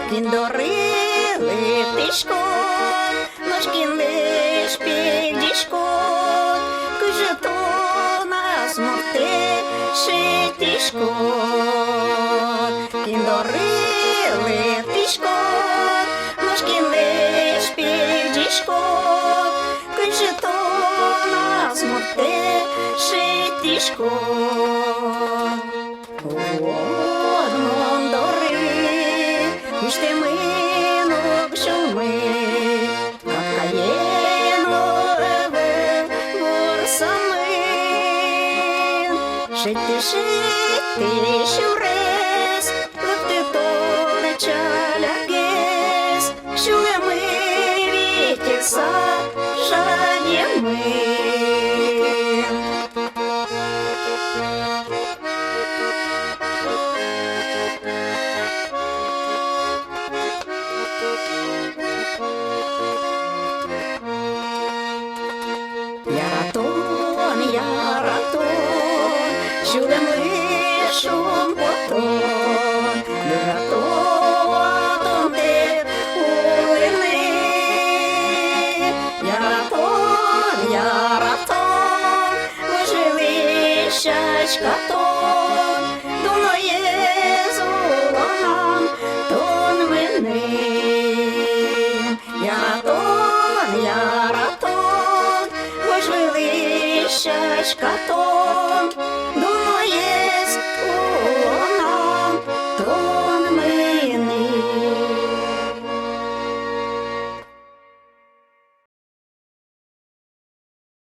Кіндорили птичко, ножки лиш півдішко, каже то нас могти шитішко. Кіндорили птичко, ножки лиш півдішко, каже то нас могти шитішко. Пушти минув шуми, какаєно еве ворсамин. Шити, щурес, лепти то печаля гес, щує ми вітір сажає ми. Яратон, щуде ми шум потон, Яратон, де улини. Яратон, вижили щачка-тон, дуноє золонам тон вини. Яратон, щачка-тон,